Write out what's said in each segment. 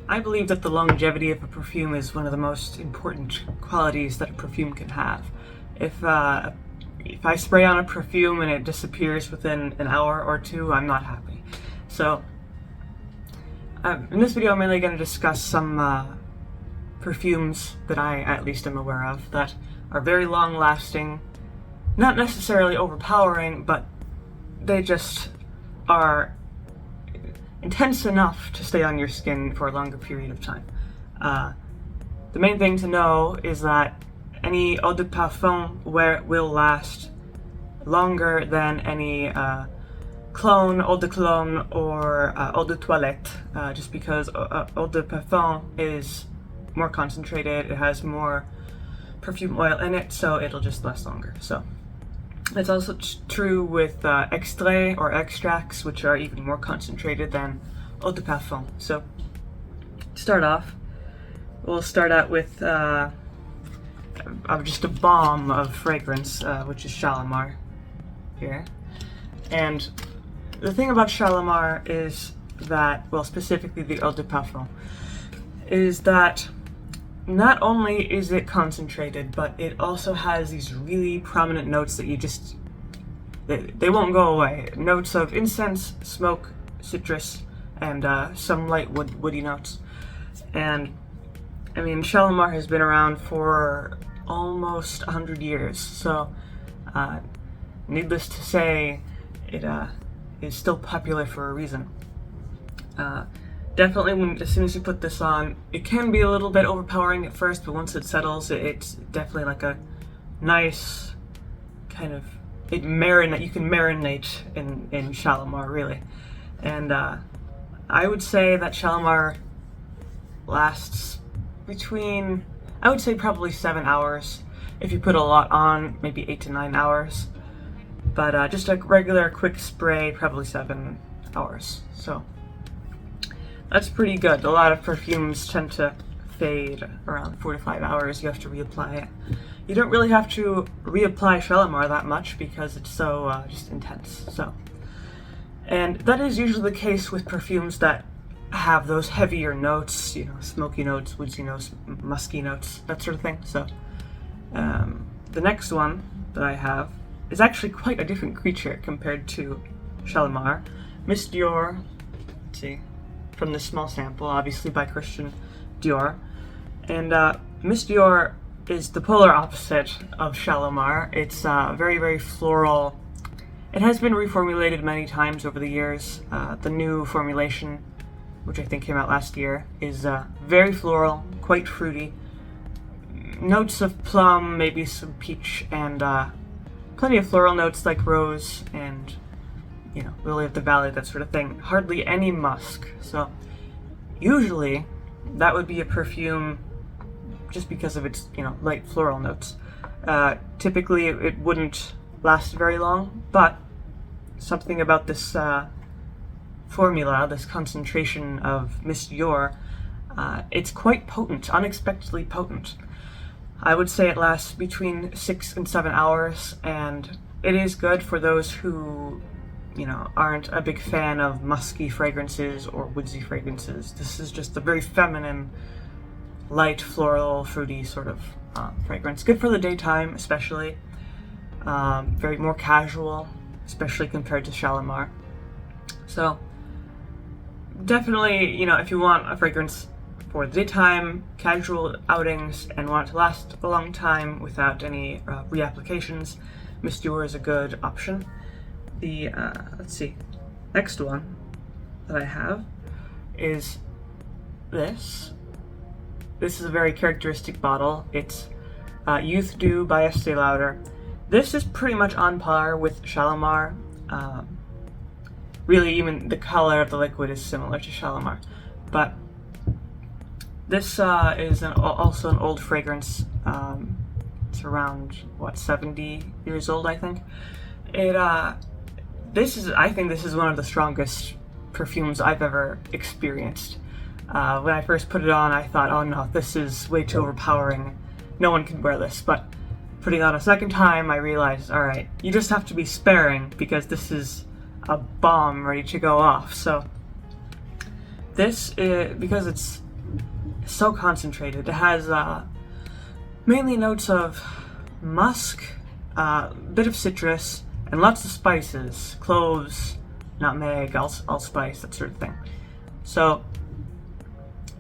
I believe that the longevity of a perfume is one of the most important qualities that a perfume can have. If I spray on a perfume and it disappears within an hour or two, I'm not happy. So, in this video I'm mainly going to discuss some perfumes that I at least am aware of that are very long lasting, not necessarily overpowering, but they just are intense enough to stay on your skin for a longer period of time. The main thing to know is that any eau de parfum will last longer than any cologne, eau de cologne, or eau de toilette, just because eau de parfum is more concentrated, it has more perfume oil in it, so it'll just last longer. So it's also true with extraits or extracts, which are even more concentrated than eau de parfum. So to start off, we'll start out with just a bomb of fragrance, which is Shalimar here. And the thing about Shalimar is that, well, specifically the eau de parfum, is that not only is it concentrated, but it also has these really prominent notes that they won't go away. Notes of incense, smoke, citrus, and some light woody notes. And I mean, Shalimar has been around for almost 100 years, so needless to say, it is still popular for a reason. Definitely, as soon as you put this on, it can be a little bit overpowering at first, but once it settles, it's definitely like a nice kind of, you can marinate in Shalimar, really. And I would say that Shalimar lasts between, I would say probably 7 hours. If you put a lot on, maybe 8 to 9 hours. But just a regular quick spray, probably 7 hours. So that's pretty good. A lot of perfumes tend to fade around 4 to 5 hours. You have to reapply it. You don't really have to reapply Shalimar that much because it's so just intense. So, and that is usually the case with perfumes that have those heavier notes, you know, smoky notes, woodsy notes, musky notes, that sort of thing. So the next one that I have is actually quite a different creature compared to Shalimar. Miss Dior, let's see, from this small sample, obviously by Christian Dior. And Miss Dior is the polar opposite of Shalimar. It's very, very floral. It has been reformulated many times over the years. The new formulation, which I think came out last year, is very floral, quite fruity. Notes of plum, maybe some peach, and plenty of floral notes like rose and, you know, lily of the valley, that sort of thing. Hardly any musk. So usually that would be a perfume just because of its, you know, light floral notes. Typically it wouldn't last very long, but something about this formula, this concentration of Miss Dior, it's quite potent, unexpectedly potent. I would say it lasts between 6 and 7 hours, and it is good for those who, you know, aren't a big fan of musky fragrances or woodsy fragrances. This is just a very feminine, light, floral, fruity sort of fragrance. Good for the daytime, especially. Very more casual, especially compared to Shalimar. So definitely, you know, if you want a fragrance for the daytime, casual outings, and want it to last a long time without any reapplications, Miss Dior is a good option. The let's see, next one that I have is this. This is a very characteristic bottle. It's Youth Dew by Este Lauder. This is pretty much on par with Shalimar. Really, even the color of the liquid is similar to Shalimar. But this is also an old fragrance. It's around, what, 70 years old, I think. I think this is one of the strongest perfumes I've ever experienced. When I first put it on, I thought, oh no, this is way too overpowering. No one can wear this. But putting it on a second time, I realized, all right, you just have to be sparing because this is a bomb ready to go off. So this is, because it's so concentrated. It has mainly notes of musk, a bit of citrus, and lots of spices, cloves, nutmeg, allspice, that sort of thing. So,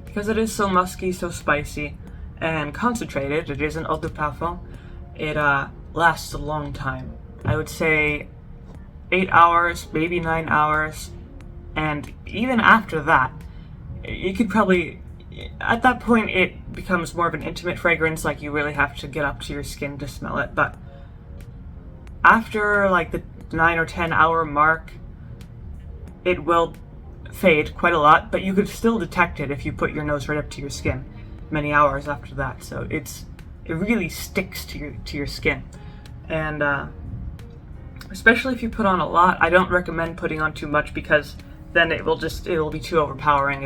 because it is so musky, so spicy, and concentrated, it is an eau de parfum, it lasts a long time. I would say 8 hours, maybe 9 hours, and even after that, you could probably, at that point it becomes more of an intimate fragrance, like you really have to get up to your skin to smell it, but after like the 9 or 10 hour mark, it will fade quite a lot, but you could still detect it if you put your nose right up to your skin many hours after that. So it really sticks to your skin, and especially if you put on a lot. I don't recommend putting on too much, because then it'll be too overpowering.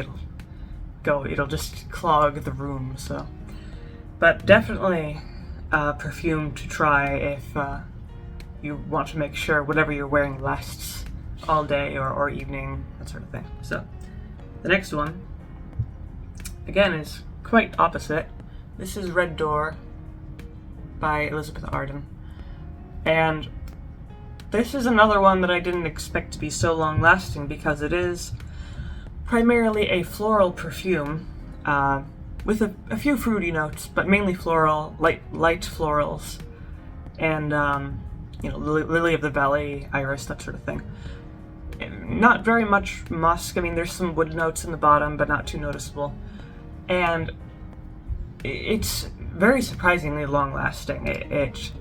It'll just clog the room. So, but definitely perfume to try if you want to make sure whatever you're wearing lasts all day or evening, that sort of thing. So the next one, again, is quite opposite. This is Red Door by Elizabeth Arden. And this is another one that I didn't expect to be so long lasting, because it is primarily a floral perfume with a few fruity notes, but mainly floral, light florals, and lily of the valley, iris, that sort of thing. Not very much musk. I mean, there's some wood notes in the bottom, but not too noticeable. And it's very surprisingly long-lasting. It's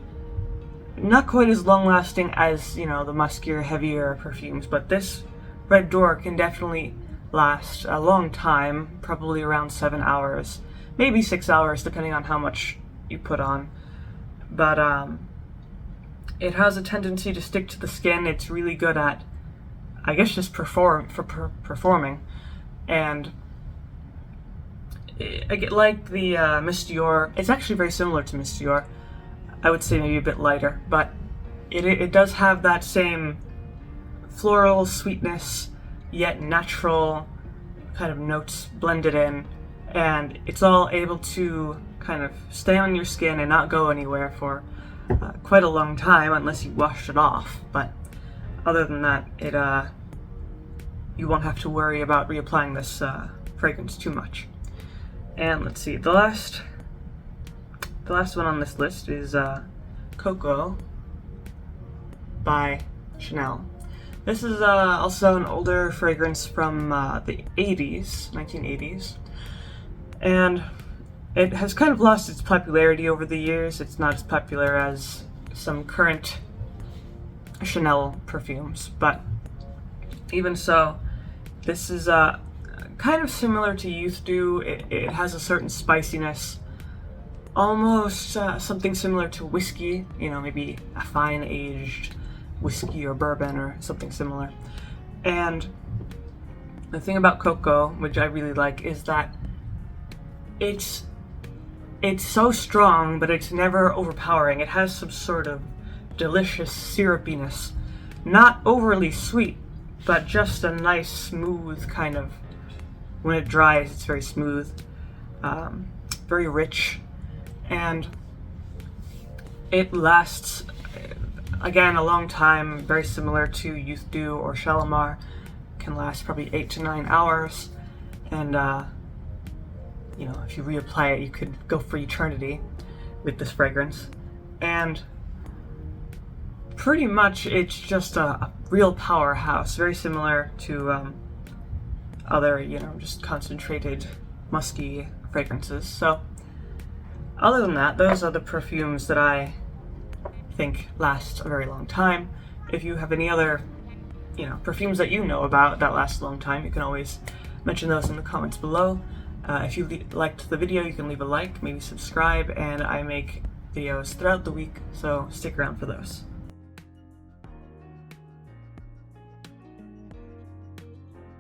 not quite as long-lasting as, the muskier, heavier perfumes, but this Red Door can definitely last a long time, probably around 7 hours, maybe 6 hours, depending on how much you put on. But it has a tendency to stick to the skin. It's really good at, I guess, just performing, and I get like the Miss Dior. It's actually very similar to Miss Dior. I would say maybe a bit lighter, but it does have that same floral sweetness, yet natural kind of notes blended in, and it's all able to kind of stay on your skin and not go anywhere for quite a long time, unless you washed it off. But other than that, you won't have to worry about reapplying this fragrance too much. And let's see, the last one on this list is Coco by Chanel. This is also an older fragrance from the 1980s, and it has kind of lost its popularity over the years. It's not as popular as some current Chanel perfumes, but even so, this is kind of similar to Youth Dew. It has a certain spiciness, almost something similar to whiskey, maybe a fine aged whiskey or bourbon or something similar. And the thing about Coco, which I really like, is that it's so strong, but it's never overpowering. It has some sort of delicious syrupiness, not overly sweet, but just a nice smooth kind of, when it dries, it's very smooth, very rich, and it lasts, again, a long time, very similar to Youth Dew or Shalimar. Can last probably 8 to 9 hours, and if you reapply it, you could go for eternity with this fragrance. And pretty much it's just a real powerhouse, very similar to other, just concentrated musky fragrances. So other than that, those are the perfumes that I think last a very long time. If you have any other, perfumes that you know about that last a long time, you can always mention those in the comments below. If you liked the video, you can leave a like, maybe subscribe, and I make videos throughout the week, so stick around for those.